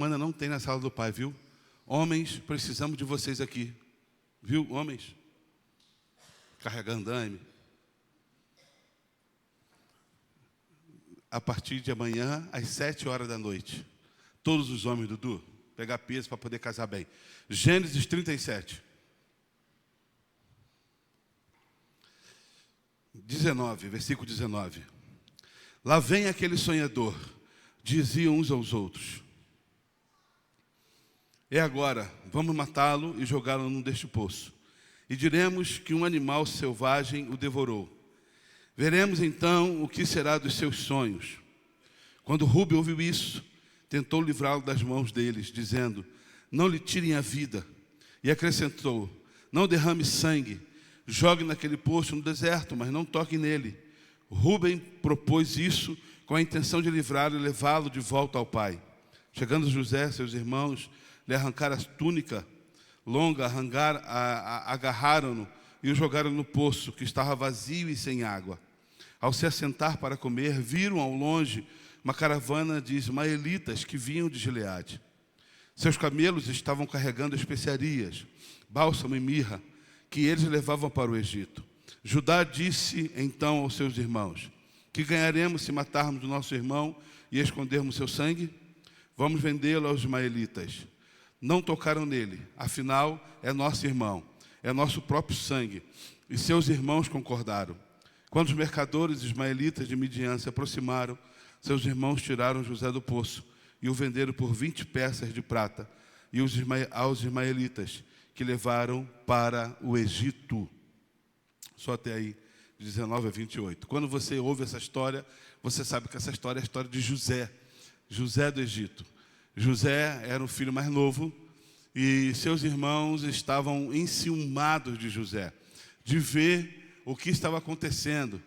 Ana não tem na sala do pai, viu? Homens, precisamos de vocês aqui. Viu, homens? Carregando andaime. A partir de amanhã, às 7 horas da noite. Todos os homens, Dudu, pegar peso para poder casar bem. Gênesis 37. 19, versículo 19. Lá vem aquele sonhador, diziam uns aos outros: é agora, vamos matá-lo e jogá-lo num deste poço. E diremos que um animal selvagem o devorou. Veremos então o que será dos seus sonhos. Quando Rúben ouviu isso, tentou livrá-lo das mãos deles, dizendo: não lhe tirem a vida. E acrescentou: não derrame sangue, jogue naquele poço no deserto, mas não toque nele. Rúben propôs isso com a intenção de livrá-lo e levá-lo de volta ao pai. Chegando José, seus irmãos lhe arrancaram a túnica longa, agarraram-no e o jogaram no poço, que estava vazio e sem água. Ao se assentar para comer, viram ao longe uma caravana de ismaelitas que vinham de Gileade. Seus camelos estavam carregando especiarias, bálsamo e mirra, que eles levavam para o Egito. Judá disse então aos seus irmãos: que ganharemos se matarmos o nosso irmão e escondermos seu sangue? Vamos vendê-lo aos ismaelitas. Não tocaram nele, afinal é nosso irmão, é nosso próprio sangue. E seus irmãos concordaram. Quando os mercadores ismaelitas de Midian se aproximaram, seus irmãos tiraram José do poço e o venderam por 20 peças de prata aos ismaelitas, que levaram para o Egito. Só até aí, de 19 a 28. Quando você ouve essa história, você sabe que essa história é a história de José. José do Egito. José era o filho mais novo e seus irmãos estavam enciumados de José, de ver o que estava acontecendo.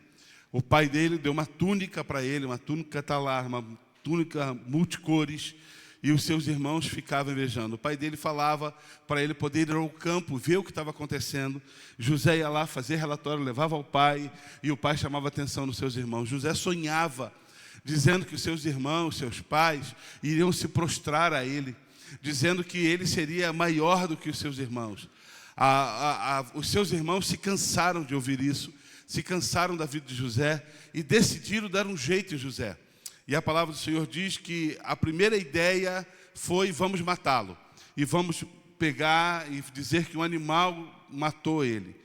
O pai dele deu uma túnica para ele, uma túnica talar, uma túnica multicores, e os seus irmãos ficavam invejando. O pai dele falava para ele poder ir ao campo, ver o que estava acontecendo. José ia lá fazer relatório, levava ao pai, e o pai chamava a atenção dos seus irmãos. José sonhava, dizendo que os seus irmãos, seus pais, iriam se prostrar a ele, dizendo que ele seria maior do que os seus irmãos. Os seus irmãos se cansaram de ouvir isso, se cansaram da vida de José e decidiram dar um jeito em José. E a palavra do Senhor diz que a primeira ideia foi: vamos matá-lo. E vamos pegar e dizer que um animal matou ele.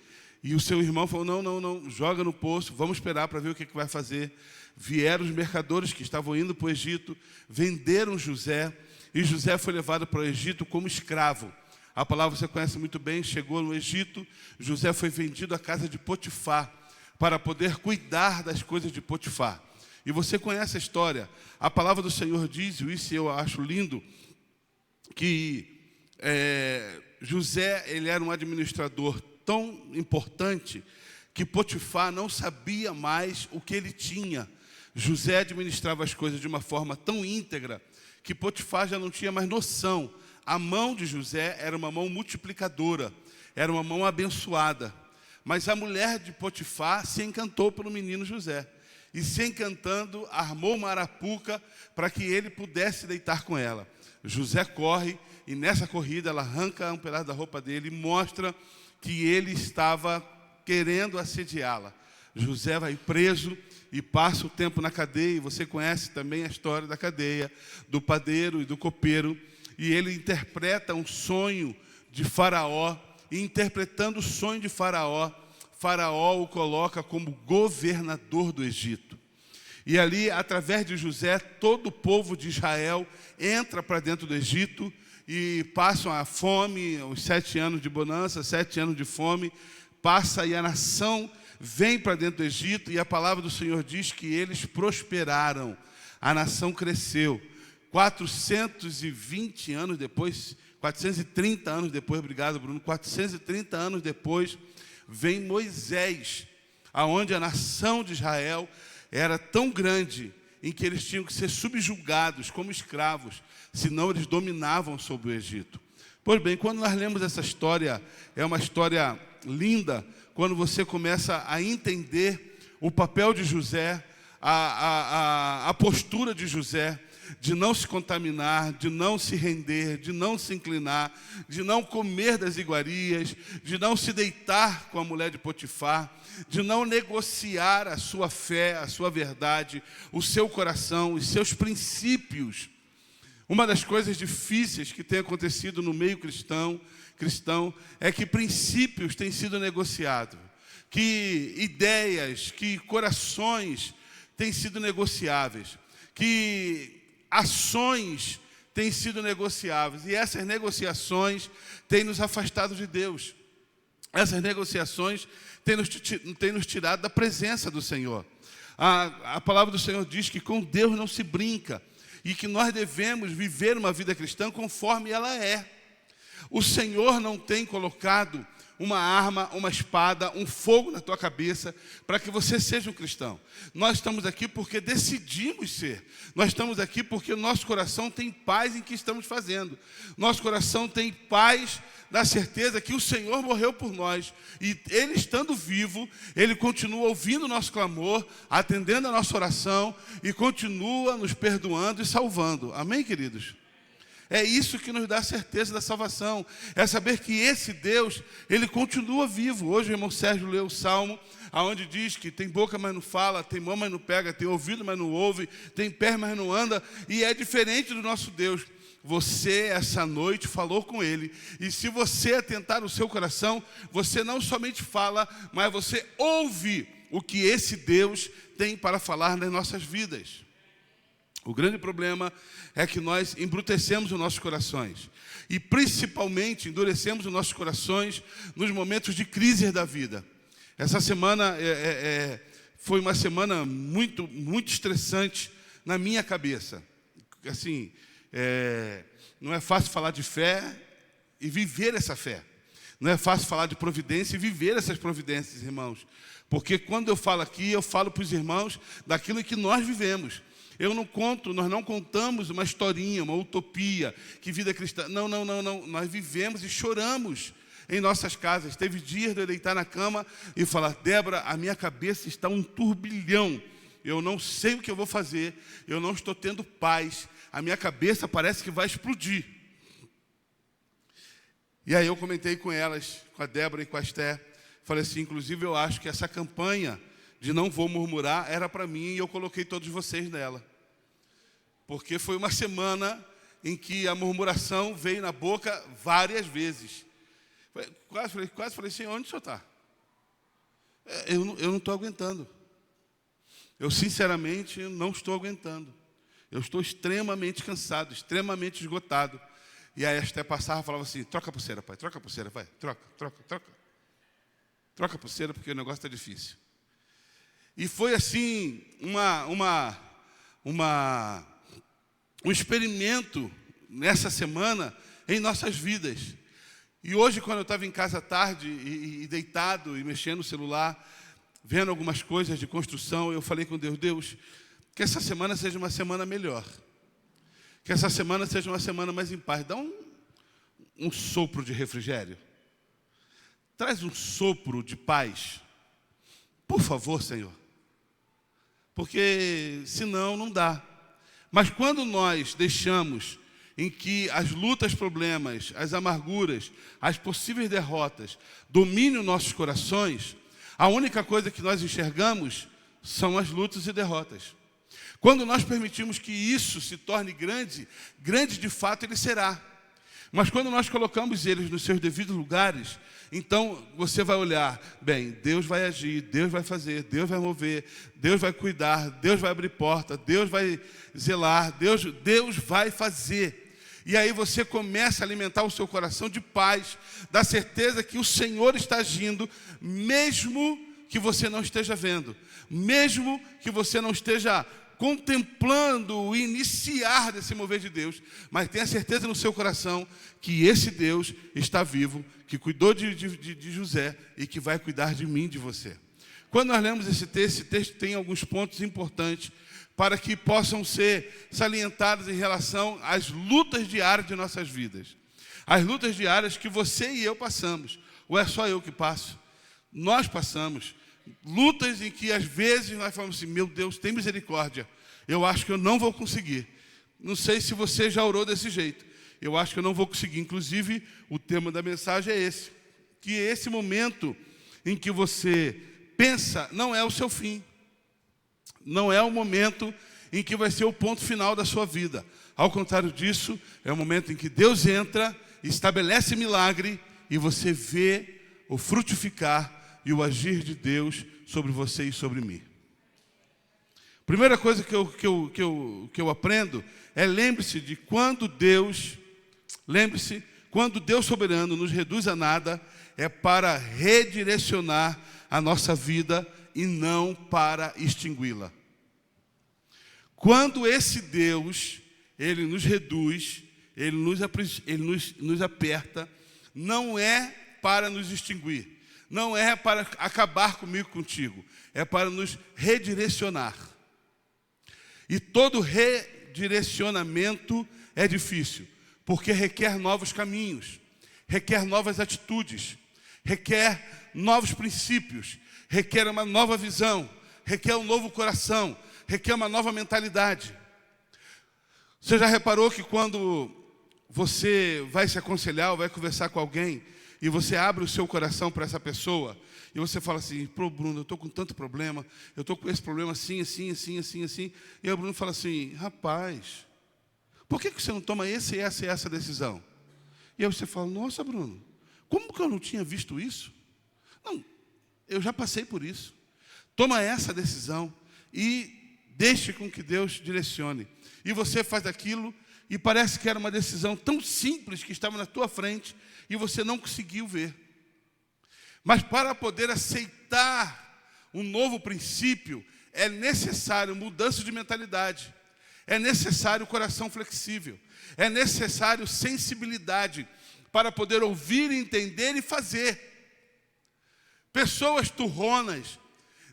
E o seu irmão falou: não, joga no poço, vamos esperar para ver o que vai fazer. Vieram os mercadores que estavam indo para o Egito, venderam José, e José foi levado para o Egito como escravo. A palavra você conhece muito bem, chegou no Egito, José foi vendido à casa de Potifar, para poder cuidar das coisas de Potifar. E você conhece a história. A palavra do Senhor diz, e isso eu acho lindo, que José ele era um administrador tão importante que Potifar não sabia mais o que ele tinha. José administrava as coisas de uma forma tão íntegra que Potifar já não tinha mais noção. A mão de José era uma mão multiplicadora, era uma mão abençoada. Mas a mulher de Potifar se encantou pelo menino José. E se encantando, armou uma arapuca para que ele pudesse deitar com ela. José corre e nessa corrida ela arranca um pedaço da roupa dele e mostra que ele estava querendo assediá-la. José vai preso e passa o tempo na cadeia. E você conhece também a história da cadeia, do padeiro e do copeiro. E ele interpreta um sonho de Faraó. E interpretando o sonho de Faraó, Faraó o coloca como governador do Egito. E ali, através de José, todo o povo de Israel entra para dentro do Egito e passam a fome, os 7 anos de bonança, 7 anos de fome, passa e a nação vem para dentro do Egito, e a palavra do Senhor diz que eles prosperaram, a nação cresceu. 420 anos depois, 430 anos depois, obrigado Bruno, 430 anos depois, vem Moisés, aonde a nação de Israel era tão grande em que eles tinham que ser subjugados como escravos, senão eles dominavam sobre o Egito. Pois bem, quando nós lemos essa história, é uma história linda, quando você começa a entender o papel de José, a postura de José, de não se contaminar, de não se render, de não se inclinar, de não comer das iguarias, de não se deitar com a mulher de Potifar, de não negociar a sua fé, a sua verdade, o seu coração, os seus princípios. Uma das coisas difíceis que tem acontecido no meio cristão é que princípios têm sido negociados, que ideias, que corações têm sido negociáveis, que ações têm sido negociáveis, e essas negociações têm nos afastado de Deus. Essas negociações têm nos tirado da presença do Senhor. A palavra do Senhor diz que com Deus não se brinca, e que nós devemos viver uma vida cristã conforme ela é. O Senhor não tem colocado uma arma, uma espada, um fogo na tua cabeça para que você seja um cristão. Nós estamos aqui porque decidimos ser. Nós estamos aqui porque o nosso coração tem paz em que estamos fazendo. Nosso coração tem paz na certeza que o Senhor morreu por nós. E Ele estando vivo, Ele continua ouvindo o nosso clamor, atendendo a nossa oração e continua nos perdoando e salvando. Amém, queridos? É isso que nos dá a certeza da salvação. É saber que esse Deus, Ele continua vivo. Hoje o irmão Sérgio leu o Salmo, onde diz que tem boca, mas não fala, tem mão, mas não pega, tem ouvido, mas não ouve, tem pé, mas não anda. E é diferente do nosso Deus. Você, essa noite, falou com Ele. E se você atentar no seu coração, você não somente fala, mas você ouve o que esse Deus tem para falar nas nossas vidas. O grande problema é que nós embrutecemos os nossos corações. E principalmente endurecemos os nossos corações nos momentos de crise da vida. Essa semana foi uma semana muito, muito estressante na minha cabeça. Assim, não é fácil falar de fé e viver essa fé. Não é fácil falar de providência e viver essas providências, irmãos. Porque quando eu falo aqui, eu falo para os irmãos daquilo que nós vivemos. Nós não contamos uma historinha, uma utopia, que vida cristã. Não. Nós vivemos e choramos em nossas casas. Teve dias de eu deitar na cama e falar: Débora, a minha cabeça está um turbilhão. Eu não sei o que eu vou fazer. Eu não estou tendo paz. A minha cabeça parece que vai explodir. E aí eu comentei com elas, com a Débora e com a Esté. Falei assim, inclusive eu acho que essa campanha de não vou murmurar era para mim e eu coloquei todos vocês nela. Porque foi uma semana em que a murmuração veio na boca várias vezes. Quase falei, Senhor, onde o senhor está? Eu não estou aguentando. Eu sinceramente não estou aguentando. Eu estou extremamente cansado, extremamente esgotado. E aí até passava e falava assim, troca a pulseira, pai, troca a pulseira, vai, troca. Troca a pulseira porque o negócio está difícil. E foi assim, um experimento nessa semana em nossas vidas. E hoje, quando eu estava em casa à tarde e deitado e mexendo no celular, vendo algumas coisas de construção, eu falei com Deus, Deus, que essa semana seja uma semana melhor. Que essa semana seja uma semana mais em paz. Dá um sopro de refrigério. Traz um sopro de paz. Por favor, Senhor. Porque senão não dá. Mas quando nós deixamos em que as lutas, problemas, as amarguras, as possíveis derrotas dominem nossos corações, a única coisa que nós enxergamos são as lutas e derrotas. Quando nós permitimos que isso se torne grande, grande de fato ele será. Mas quando nós colocamos eles nos seus devidos lugares, então você vai olhar, bem, Deus vai agir, Deus vai fazer, Deus vai mover, Deus vai cuidar, Deus vai abrir porta, Deus vai zelar, Deus vai fazer. E aí você começa a alimentar o seu coração de paz, da certeza que o Senhor está agindo, mesmo que você não esteja vendo, mesmo que você não esteja contemplando o iniciar desse mover de Deus, mas tenha certeza no seu coração que esse Deus está vivo, que cuidou de José e que vai cuidar de mim, de você. Quando nós lemos esse texto tem alguns pontos importantes para que possam ser salientados em relação às lutas diárias de nossas vidas. As lutas diárias que você e eu passamos. Ou é só eu que passo? Nós passamos. Lutas em que às vezes nós falamos assim, meu Deus, tem misericórdia. Eu acho que eu não vou conseguir. Não sei se você já orou desse jeito. Eu acho que eu não vou conseguir. Inclusive, o tema da mensagem é esse. Que esse momento em que você pensa não é o seu fim. Não é o momento em que vai ser o ponto final da sua vida. Ao contrário disso, é o momento em que Deus entra, estabelece milagre e você vê o frutificar e o agir de Deus sobre você e sobre mim. Primeira coisa que eu aprendo é quando Deus soberano nos reduz a nada, é para redirecionar a nossa vida e não para extingui-la. Quando esse Deus, Ele nos reduz, Ele nos aperta, não é para nos extinguir, não é para acabar comigo, contigo, é para nos redirecionar. E todo redirecionamento é difícil, porque requer novos caminhos, requer novas atitudes, requer novos princípios, requer uma nova visão, requer um novo coração, requer uma nova mentalidade. Você já reparou que quando você vai se aconselhar ou vai conversar com alguém e você abre o seu coração para essa pessoa e você fala assim: pô, Bruno, eu estou com tanto problema, eu estou com esse problema assim. E o Bruno fala assim: rapaz, por que você não toma essa decisão? E aí você fala: nossa, Bruno, como que eu não tinha visto isso? Não, eu já passei por isso. Toma essa decisão e deixe com que Deus direcione. E você faz aquilo e parece que era uma decisão tão simples que estava na tua frente e você não conseguiu ver. Mas para poder aceitar um novo princípio, é necessário mudança de mentalidade. É necessário coração flexível. É necessário sensibilidade para poder ouvir, entender e fazer. Pessoas turronas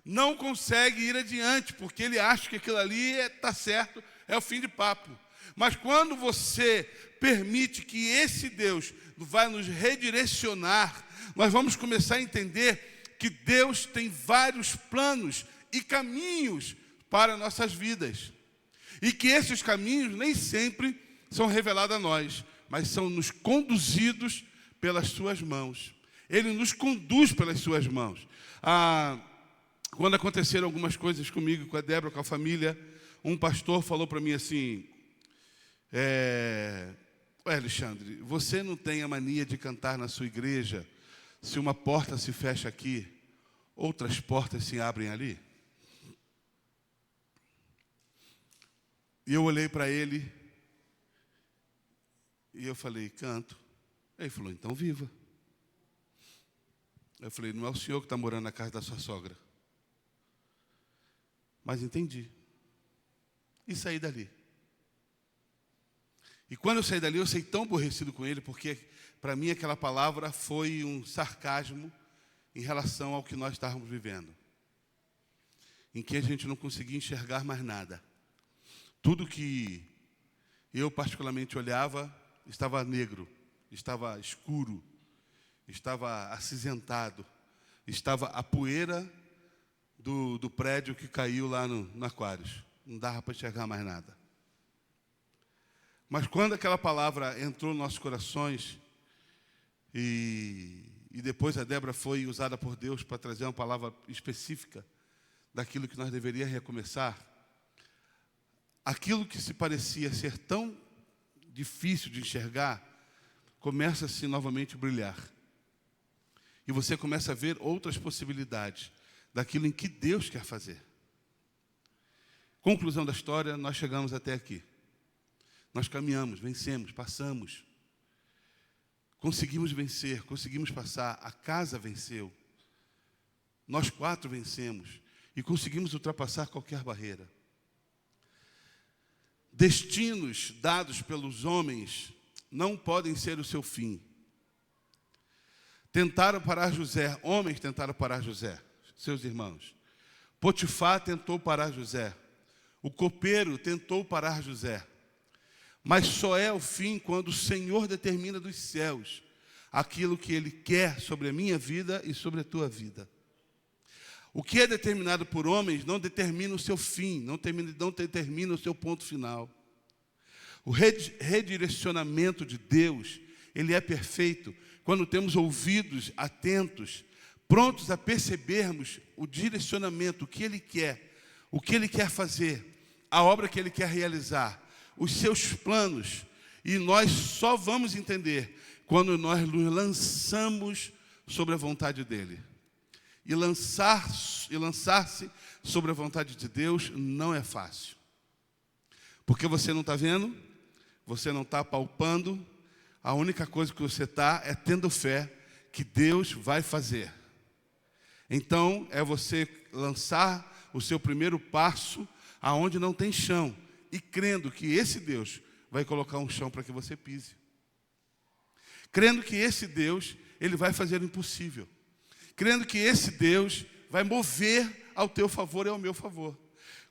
não conseguem ir adiante, porque ele acha que aquilo ali está certo, é o fim de papo. Mas quando você permite que esse Deus vai nos redirecionar, nós vamos começar a entender que Deus tem vários planos e caminhos para nossas vidas. E que esses caminhos nem sempre são revelados a nós, mas são nos conduzidos pelas suas mãos. Ele nos conduz pelas suas mãos. Quando aconteceram algumas coisas comigo, com a Débora, com a família, um pastor falou para mim assim: Alexandre, você não tem a mania de cantar na sua igreja, se uma porta se fecha aqui, outras portas se abrem ali? E eu olhei para ele e eu falei: canto. Ele falou: então viva. Eu falei: não é o senhor que está morando na casa da sua sogra. Mas entendi. E saí dali. E quando eu saí dali, eu saí tão aborrecido com ele, porque para mim aquela palavra foi um sarcasmo em relação ao que nós estávamos vivendo. Em que a gente não conseguia enxergar mais nada. Tudo que eu particularmente olhava estava negro, estava escuro, estava acinzentado, estava a poeira do prédio que caiu lá no Aquários. Não dava para enxergar mais nada. Mas quando aquela palavra entrou nos nossos corações, e depois a Débora foi usada por Deus para trazer uma palavra específica daquilo que nós deveríamos recomeçar, aquilo que se parecia ser tão difícil de enxergar, começa-se novamente a brilhar. E você começa a ver outras possibilidades daquilo em que Deus quer fazer. Conclusão da história, nós chegamos até aqui. Nós caminhamos, vencemos, passamos. Conseguimos vencer, conseguimos passar. A casa venceu. Nós 4 vencemos e conseguimos ultrapassar qualquer barreira. Destinos dados pelos homens não podem ser o seu fim. Tentaram parar José, homens tentaram parar José, seus irmãos. Potifar tentou parar José. O copeiro tentou parar José. Mas só é o fim quando o Senhor determina dos céus aquilo que Ele quer sobre a minha vida e sobre a tua vida. O que é determinado por homens não determina o seu fim, não determina o seu ponto final. O redirecionamento de Deus, ele é perfeito quando temos ouvidos atentos, prontos a percebermos o direcionamento, o que Ele quer fazer, a obra que Ele quer realizar, os seus planos. E nós só vamos entender quando nós nos lançamos sobre a vontade dEle. E lançar-se sobre a vontade de Deus não é fácil. Porque você não está vendo, você não está palpando, a única coisa que você está é tendo fé que Deus vai fazer. Então, é você lançar o seu primeiro passo aonde não tem chão e crendo que esse Deus vai colocar um chão para que você pise. Crendo que esse Deus, Ele vai fazer o impossível. Crendo que esse Deus vai mover ao teu favor e ao meu favor.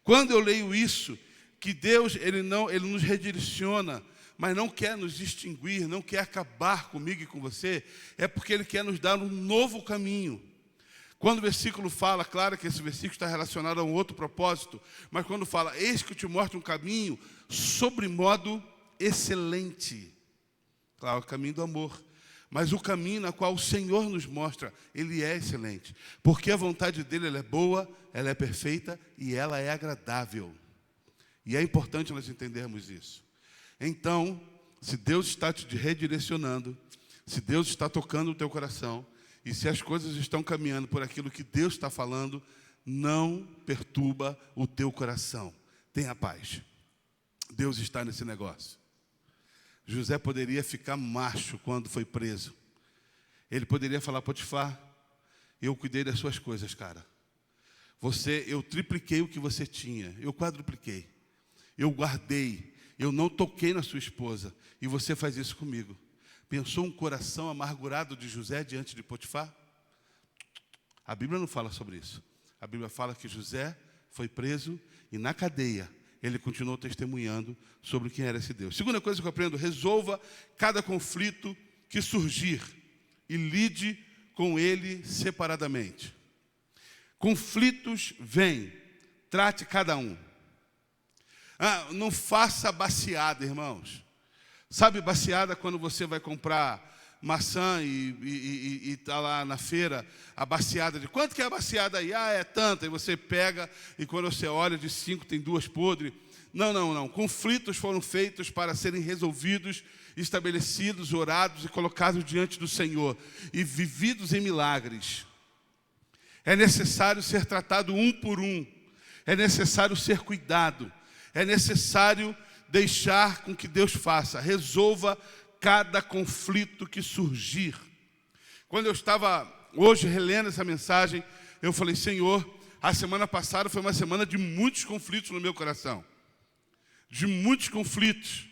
Quando eu leio isso, que Deus, Ele nos redireciona, mas não quer nos extinguir, não quer acabar comigo e com você, é porque Ele quer nos dar um novo caminho. Quando o versículo fala, claro que esse versículo está relacionado a um outro propósito, mas quando fala, eis que eu te mostro um caminho sobre modo excelente. Claro, o caminho do amor. Mas o caminho na qual o Senhor nos mostra, Ele é excelente. Porque a vontade dEle, ela é boa, ela é perfeita e ela é agradável. E é importante nós entendermos isso. Então, se Deus está te redirecionando, se Deus está tocando o teu coração, e se as coisas estão caminhando por aquilo que Deus está falando, não perturba o teu coração. Tenha paz. Deus está nesse negócio. José poderia ficar macho quando foi preso. Ele poderia falar, Potifar, eu cuidei das suas coisas, cara. Eu tripliquei o que você tinha, eu quadrupliquei. Eu guardei, eu não toquei na sua esposa, e você faz isso comigo. Pensou um coração amargurado de José diante de Potifar? A Bíblia não fala sobre isso. A Bíblia fala que José foi preso e na cadeia ele continuou testemunhando sobre quem era esse Deus. Segunda coisa que eu aprendo, resolva cada conflito que surgir e lide com ele separadamente. Conflitos vêm, trate cada um. Não faça baciada, irmãos. Sabe baciada quando você vai comprar maçã e está lá na feira, a baciada de quanto que é a baciada aí? É tanta, e você pega e quando você olha de 5 tem 2 podres. Não. Conflitos foram feitos para serem resolvidos, estabelecidos, orados e colocados diante do Senhor e vividos em milagres. É necessário ser tratado um por um, é necessário ser cuidado, é necessário deixar com que Deus faça, resolva cada conflito que surgir. Quando eu estava hoje relendo essa mensagem, eu falei, Senhor, a semana passada foi uma semana de muitos conflitos no meu coração. De muitos conflitos.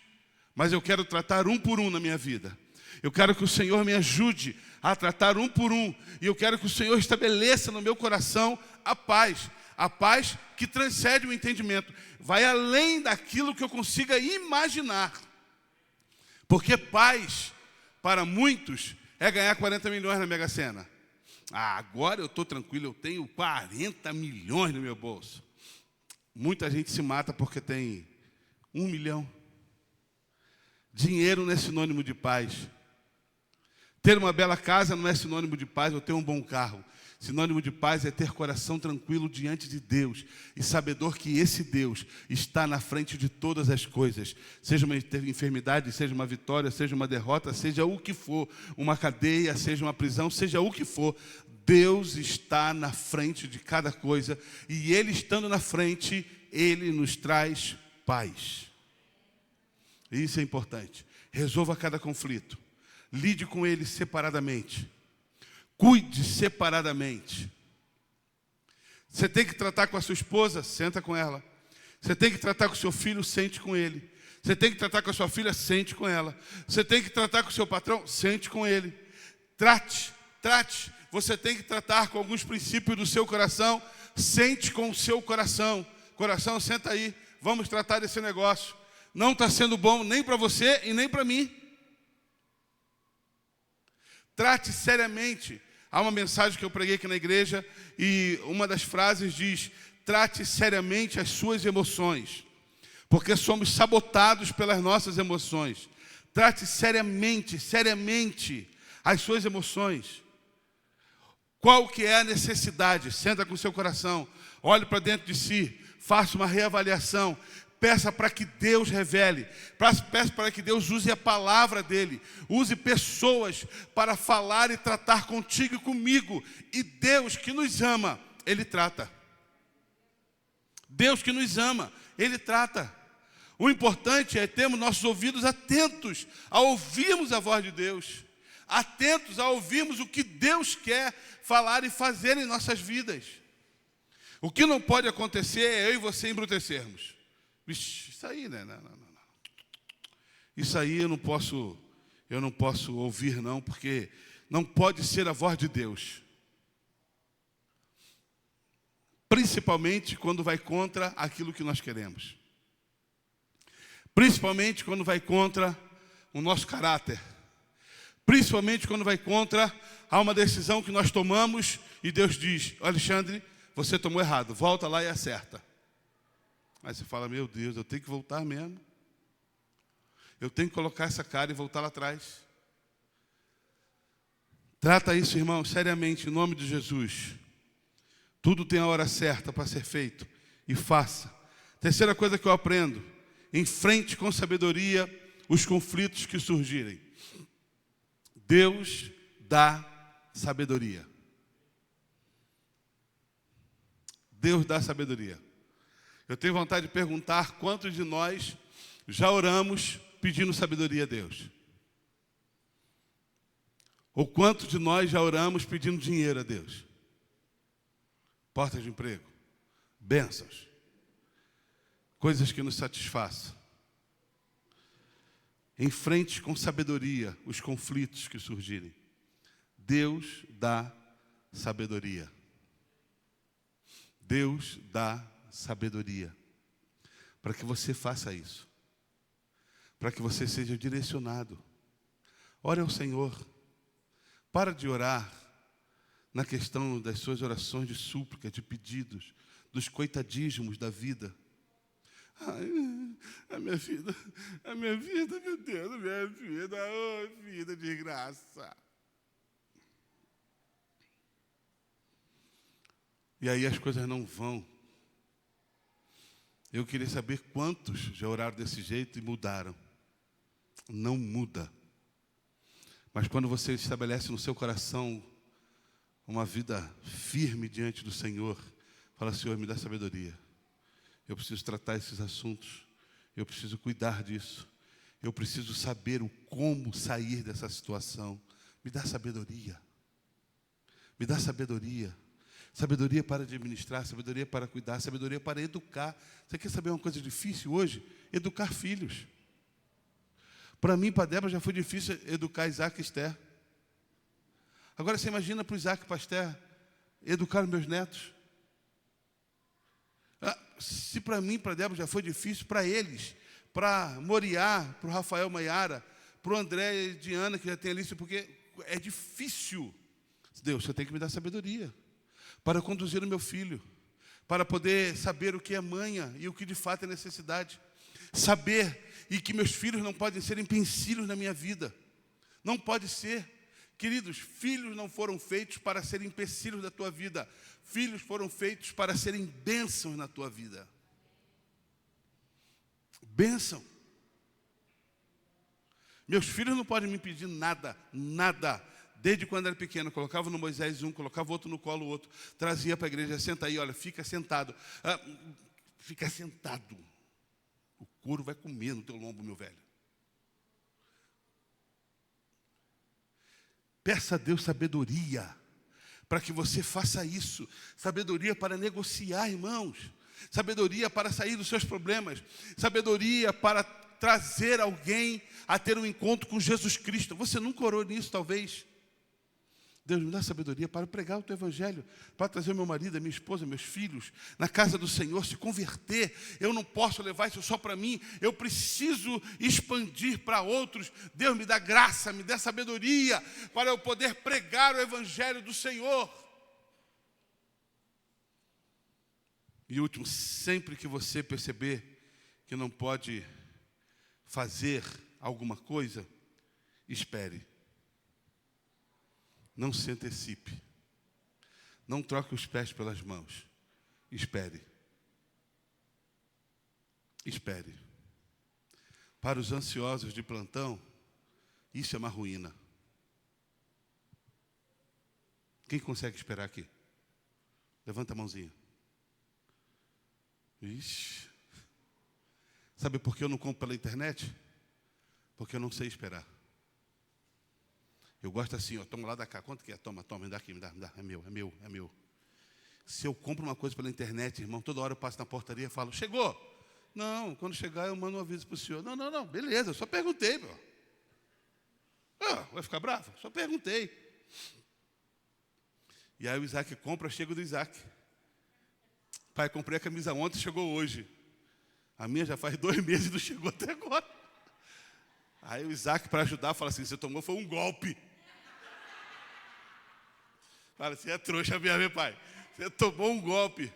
Mas eu quero tratar um por um na minha vida. Eu quero que o Senhor me ajude a tratar um por um. E eu quero que o Senhor estabeleça no meu coração a paz. A paz que transcende o entendimento. Vai além daquilo que eu consiga imaginar. Porque paz, para muitos, é ganhar 40 milhões na Mega Sena. Agora eu estou tranquilo, eu tenho 40 milhões no meu bolso. Muita gente se mata porque tem 1 milhão. Dinheiro não é sinônimo de paz. Ter uma bela casa não é sinônimo de paz ou ter um bom carro. Sinônimo de paz é ter coração tranquilo diante de Deus e sabedor que esse Deus está na frente de todas as coisas. Seja uma enfermidade, seja uma vitória, seja uma derrota, seja o que for, uma cadeia, seja uma prisão, seja o que for, Deus está na frente de cada coisa e Ele estando na frente, Ele nos traz paz. Isso é importante. Resolva cada conflito. Lide com ele separadamente. Cuide separadamente. Você tem que tratar com a sua esposa, senta com ela. Você tem que tratar com o seu filho, sente com ele. Você tem que tratar com a sua filha, sente com ela. Você tem que tratar com o seu patrão, sente com ele. Trate. Você tem que tratar com alguns princípios do seu coração, sente com o seu coração. Coração, senta aí, vamos tratar desse negócio. Não está sendo bom nem para você e nem para mim. Trate seriamente. Há uma mensagem que eu preguei aqui na igreja e uma das frases diz, trate seriamente as suas emoções. porque somos sabotados pelas nossas emoções. Trate seriamente as suas emoções. Qual que é a necessidade? Senta com o seu coração, olhe para dentro de si, faça uma reavaliação, peça para que Deus revele, peça para que Deus use a palavra dEle, use pessoas para falar e tratar contigo e comigo. E Deus que nos ama, Ele trata. Deus que nos ama, Ele trata. O importante é termos nossos ouvidos atentos a ouvirmos a voz de Deus, atentos a ouvirmos o que Deus quer falar e fazer em nossas vidas. O que não pode acontecer é eu e você embrutecermos. Vixe, isso aí, né? Não. Isso aí eu não posso ouvir não, porque não pode ser a voz de Deus. Principalmente quando vai contra aquilo que nós queremos. Principalmente quando vai contra o nosso caráter. Principalmente quando vai contra a uma decisão que nós tomamos e Deus diz: Alexandre, você tomou errado, volta lá e acerta. Aí você fala: meu Deus, eu tenho que voltar mesmo. Eu tenho que colocar essa cara e voltar lá atrás. Trata isso, irmão, seriamente, em nome de Jesus. Tudo tem a hora certa para ser feito, e faça. Terceira coisa que eu aprendo: enfrente com sabedoria os conflitos que surgirem. Deus dá sabedoria. Deus dá sabedoria. Eu tenho vontade de perguntar quantos de nós já oramos pedindo sabedoria a Deus? Ou quantos de nós já oramos pedindo dinheiro a Deus? Portas de emprego, bênçãos, coisas que nos satisfaçam. Enfrente com sabedoria os conflitos que surgirem. Deus dá sabedoria. Deus dá sabedoria. Para que você faça isso. Para que você seja direcionado. Ore ao Senhor. Para de orar na questão das suas orações de súplica, de pedidos, dos coitadismos da vida. Ai, a minha vida, meu Deus, a minha vida, oh, vida de graça. E aí as coisas não vão. Eu queria saber quantos já oraram desse jeito e mudaram. Não muda. Mas quando você estabelece no seu coração uma vida firme diante do Senhor, fala: Senhor, me dá sabedoria. Eu preciso tratar esses assuntos. Eu preciso cuidar disso. Eu preciso saber o como sair dessa situação. Me dá sabedoria. Me dá sabedoria. Sabedoria para administrar, sabedoria para cuidar, sabedoria para educar. Você quer saber uma coisa difícil hoje? Educar filhos. Para mim, para Débora, já foi difícil educar Isaac e Esther. Agora você imagina para o Isaac e para a Esther educar os meus netos. Se para mim, para Débora já foi difícil, para eles, para Moriá, para o Rafael Maiara, para o André e Diana, que já tem ali, porque é difícil. Deus, você tem que me dar sabedoria para conduzir o meu filho, para poder saber o que é manha e o que de fato é necessidade. Saber e que meus filhos não podem ser empecilhos na minha vida. Não pode ser. Queridos, filhos não foram feitos para serem empecilhos da tua vida. Filhos foram feitos para serem bênçãos na tua vida. Bênção. Meus filhos não podem me pedir nada, nada. Desde quando era pequeno, colocava no Moisés um, colocava outro no colo, o outro. Trazia para a igreja: senta aí, olha, fica sentado. Fica sentado. O couro vai comer no teu lombo, meu velho. Peça a Deus sabedoria para que você faça isso. Sabedoria para negociar, irmãos. Sabedoria para sair dos seus problemas. Sabedoria para trazer alguém a ter um encontro com Jesus Cristo. Você nunca orou nisso, talvez? Deus, me dá sabedoria para pregar o teu evangelho, para trazer o meu marido, a minha esposa, meus filhos na casa do Senhor, se converter. Eu não posso levar isso só para mim, eu preciso expandir para outros. Deus, me dá graça, me dá sabedoria para eu poder pregar o evangelho do Senhor. E último, sempre que você perceber que não pode fazer alguma coisa, espere. Não se antecipe. Não troque os pés pelas mãos. Espere. Espere. Para os ansiosos de plantão, isso é uma ruína. Quem consegue esperar aqui? Levanta a mãozinha. Ixi. Sabe por que eu não compro pela internet? Porque eu não sei esperar. Eu gosto assim, ó, toma lá da cá. Quanto que é? Toma, me dá aqui, me dá. É meu. Se eu compro uma coisa pela internet, irmão, toda hora eu passo na portaria e falo, chegou? Não, quando chegar eu mando um aviso para o senhor. Não, beleza, eu só perguntei, meu. Vai ficar bravo? Só perguntei. E aí o Isaac compra, chega do Isaac. Pai, comprei a camisa ontem, chegou hoje. A minha já faz 2 meses e não chegou até agora. Aí o Isaac, para ajudar, fala assim, você tomou foi um golpe. Fala assim, é trouxa mesmo, meu pai. Você tomou um golpe.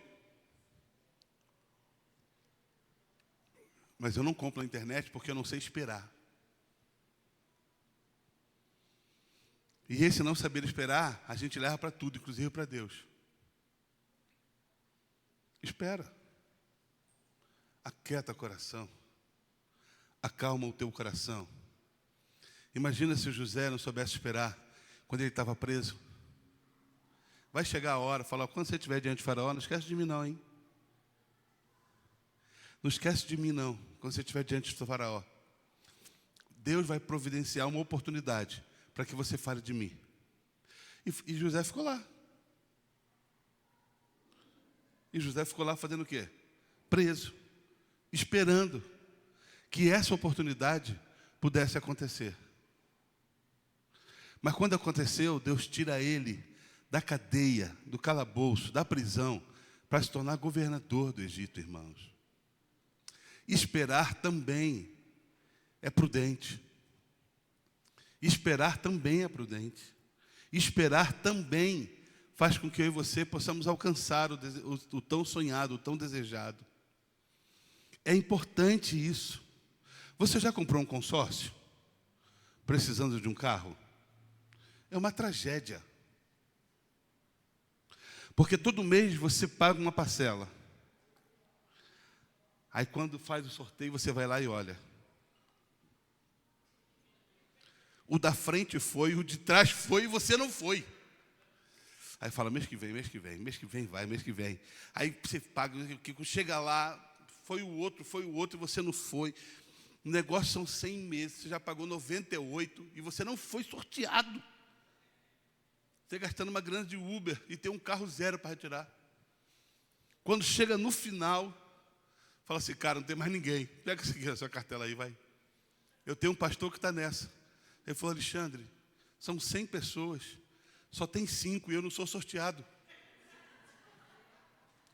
Mas eu não compro na internet porque eu não sei esperar. E esse não saber esperar, a gente leva para tudo, inclusive para Deus. Espera. Aquieta o coração. Acalma o teu coração. Imagina se o José não soubesse esperar quando ele estava preso. Vai chegar a hora, fala, quando você estiver diante de Faraó, não esquece de mim não, hein? Não esquece de mim não, quando você estiver diante do Faraó. Deus vai providenciar uma oportunidade para que você fale de mim. E José ficou lá. E José ficou lá fazendo o quê? Preso, esperando que essa oportunidade pudesse acontecer. Mas quando aconteceu, Deus tira ele da cadeia, do calabouço, da prisão, para se tornar governador do Egito, irmãos. Esperar também é prudente. Esperar também é prudente. Esperar também faz com que eu e você possamos alcançar o tão sonhado, o tão desejado. É importante isso. Você já comprou um consórcio? Precisando de um carro? É uma tragédia. Porque todo mês você paga uma parcela. Aí quando faz o sorteio, você vai lá e olha. O da frente foi, o de trás foi e você não foi. Aí fala, mês que vem vai, mês que vem. Aí você paga, chega lá, foi o outro e você não foi. O negócio são 100 meses, você já pagou 98 e você não foi sorteado. Você gastando uma grana de Uber e tem um carro zero para retirar. Quando chega no final, fala assim, cara, não tem mais ninguém. Pega a sua cartela aí, vai. Eu tenho um pastor que está nessa. Ele falou, Alexandre, são 100 pessoas, só tem 5 e eu não sou sorteado.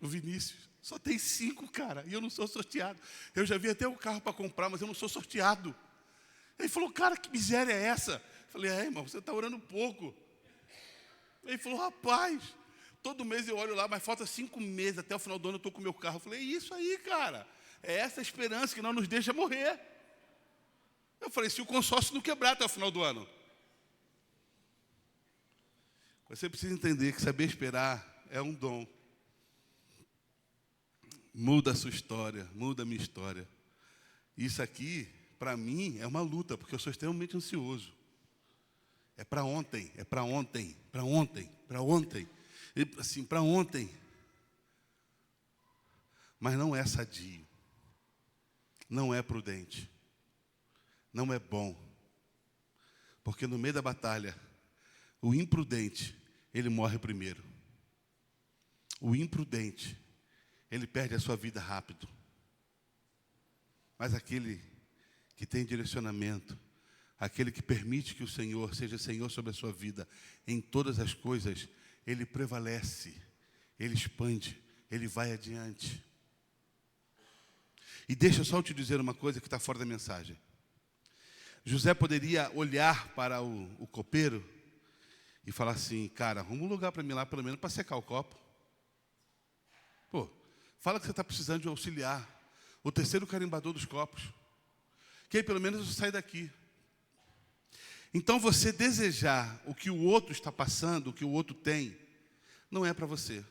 O Vinícius, só tem 5, cara, e eu não sou sorteado. Eu já vi até um carro para comprar, mas eu não sou sorteado. Ele falou, cara, que miséria é essa? Eu falei, irmão, você está orando pouco. Ele falou, rapaz, todo mês eu olho lá, mas falta 5 meses, até o final do ano eu estou com o meu carro. Eu falei, isso aí, cara, é essa a esperança que não nos deixa morrer. Eu falei, se o consórcio não quebrar até o final do ano. Você precisa entender que saber esperar é um dom. Muda a sua história, muda a minha história. Isso aqui, para mim, é uma luta, porque eu sou extremamente ansioso. É para ontem, é para ontem, para ontem, para ontem. E, assim, para ontem. Mas não é sadio. Não é prudente. Não é bom. Porque no meio da batalha, o imprudente, ele morre primeiro. O imprudente, ele perde a sua vida rápido. Mas aquele que tem direcionamento, aquele que permite que o Senhor seja Senhor sobre a sua vida em todas as coisas, ele prevalece, ele expande, ele vai adiante. E deixa eu só te dizer uma coisa que está fora da mensagem. José poderia olhar para o copeiro e falar assim, cara, arruma um lugar para mim lá, pelo menos para secar o copo. Pô, fala que você está precisando de um auxiliar. o terceiro carimbador dos copos, que aí pelo menos eu saio daqui. Então você desejar o que o outro está passando, o que o outro tem, não é para você.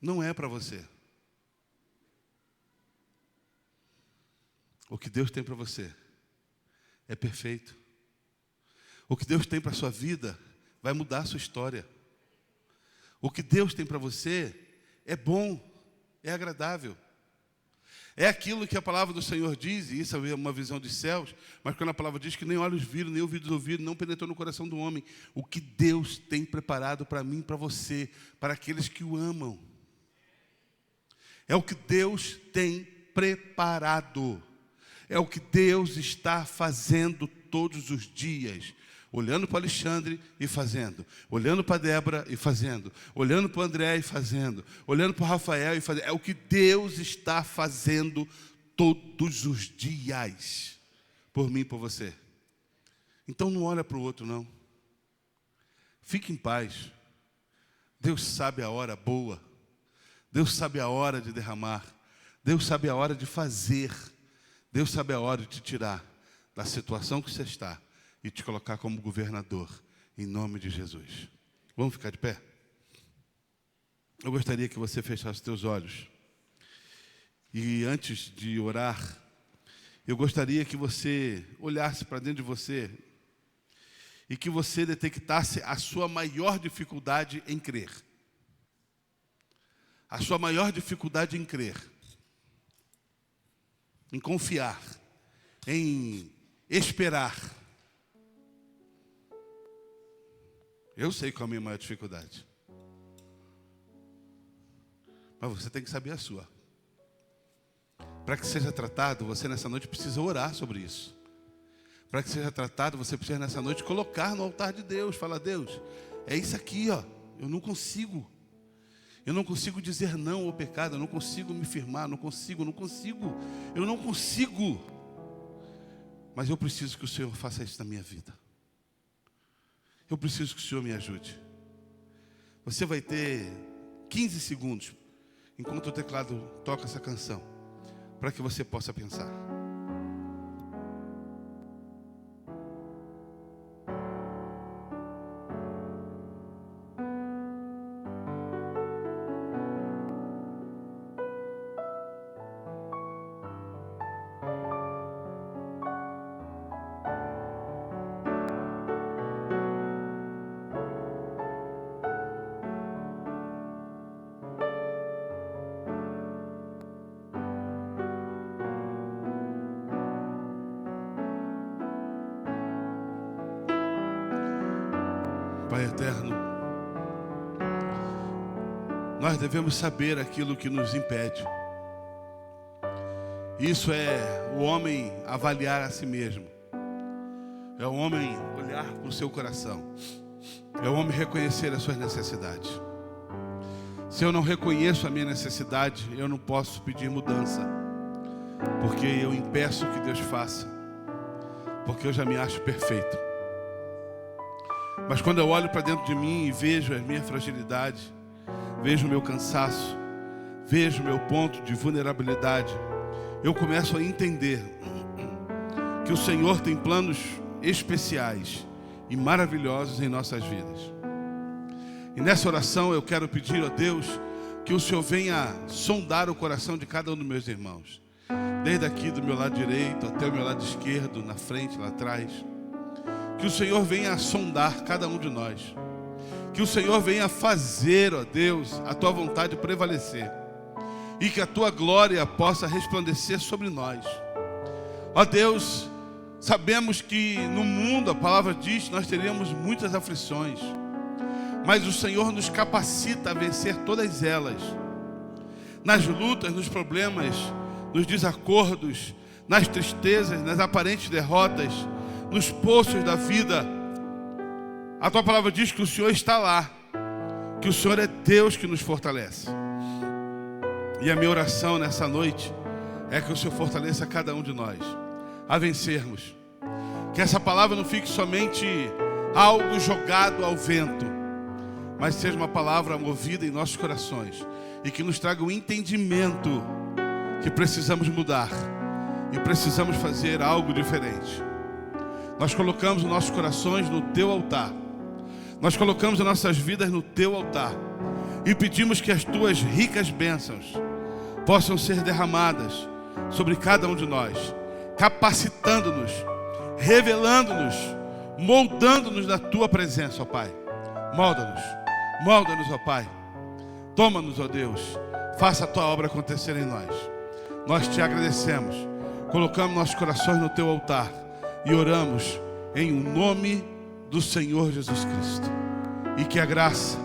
Não é para você. O que Deus tem para você é perfeito. O que Deus tem para a sua vida vai mudar a sua história. O que Deus tem para você é bom, é agradável. É aquilo que a palavra do Senhor diz, e isso é uma visão dos céus, mas quando a palavra diz que nem olhos viram, nem ouvidos ouviram, não penetrou no coração do homem, o que Deus tem preparado para mim, para você, para aqueles que o amam. É o que Deus tem preparado. É o que Deus está fazendo todos os dias. Olhando para Alexandre e fazendo. Olhando para Débora e fazendo. Olhando para o André e fazendo. Olhando para o Rafael e fazendo. É o que Deus está fazendo todos os dias. Por mim e por você. Então não olha para o outro, não. Fique em paz. Deus sabe a hora boa. Deus sabe a hora de derramar. Deus sabe a hora de fazer. Deus sabe a hora de te tirar da situação que você está e te colocar como governador, em nome de Jesus. Vamos ficar de pé? Eu gostaria que você fechasse os teus olhos. E antes de orar, eu gostaria que você olhasse para dentro de você e que você detectasse a sua maior dificuldade em crer. A sua maior dificuldade em crer. Em confiar, em esperar. Eu sei qual é a minha maior dificuldade. Mas você tem que saber a sua. Para que seja tratado, você nessa noite precisa orar sobre isso. Para que seja tratado, você precisa nessa noite colocar no altar de Deus. Fala, Deus, é isso aqui, ó. Eu não consigo. Eu não consigo dizer não ao pecado, eu não consigo me firmar, eu não consigo. Mas eu preciso que o Senhor faça isso na minha vida. Eu preciso que o Senhor me ajude. Você vai ter 15 segundos, enquanto o teclado toca essa canção, para que você possa pensar. Pai eterno, nós devemos saber aquilo que nos impede. Isso é o homem avaliar a si mesmo. É o homem olhar para o seu coração. É o homem reconhecer as suas necessidades. Se eu não reconheço a minha necessidade, eu não posso pedir mudança. Porque eu impeço que Deus faça. Porque eu já me acho perfeito. Mas quando eu olho para dentro de mim e vejo a minha fragilidade, vejo o meu cansaço, vejo o meu ponto de vulnerabilidade, eu começo a entender que o Senhor tem planos especiais e maravilhosos em nossas vidas. E nessa oração eu quero pedir a Deus que o Senhor venha sondar o coração de cada um dos meus irmãos. Desde aqui do meu lado direito até o meu lado esquerdo, na frente, lá atrás. Que o Senhor venha sondar cada um de nós. Que o Senhor venha fazer, ó Deus, a Tua vontade prevalecer. E que a Tua glória possa resplandecer sobre nós. Ó Deus, sabemos que no mundo, a palavra diz, nós teríamos muitas aflições. Mas o Senhor nos capacita a vencer todas elas. Nas lutas, nos problemas, nos desacordos, nas tristezas, nas aparentes derrotas, nos poços da vida. A Tua palavra diz que o Senhor está lá, que o Senhor é Deus que nos fortalece. E a minha oração nessa noite é que o Senhor fortaleça cada um de nós a vencermos. Que essa palavra não fique somente algo jogado ao vento, mas seja uma palavra movida em nossos corações e que nos traga o entendimento que precisamos mudar e precisamos fazer algo diferente. Nós colocamos os nossos corações no teu altar, nós colocamos as nossas vidas no teu altar e pedimos que as tuas ricas bênçãos possam ser derramadas sobre cada um de nós, capacitando-nos, revelando-nos, moldando-nos na tua presença, ó Pai. Molda-nos, ó Pai. Toma-nos, ó Deus. Faça a tua obra acontecer em nós. Nós te agradecemos. Colocamos nossos corações no teu altar e oramos em nome do Senhor Jesus Cristo. E que a graça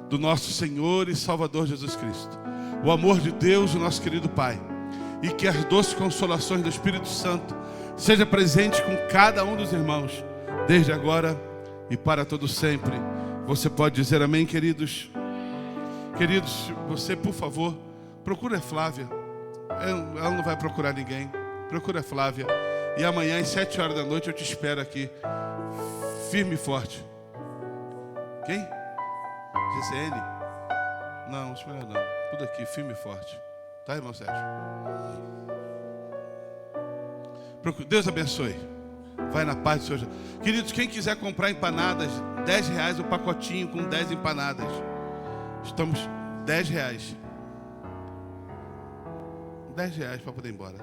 do nosso Senhor e Salvador Jesus Cristo, o amor de Deus, o nosso querido Pai, e que as doces consolações do Espírito Santo seja presente com cada um dos irmãos, desde agora e para todo sempre. Você pode dizer amém, queridos? Queridos, você, por favor, procure a Flávia. Ela não vai procurar ninguém. Procure a Flávia. E amanhã, às 7 horas da noite, eu te espero aqui, firme e forte. Quem? GCN? Não, espera não. Tudo aqui, firme e forte. Tá, irmão Sérgio? Deus abençoe. Vai na paz do Senhor. Queridos, quem quiser comprar empanadas, R$10 o pacotinho com 10 empanadas. Estamos R$10. R$10 para poder ir embora.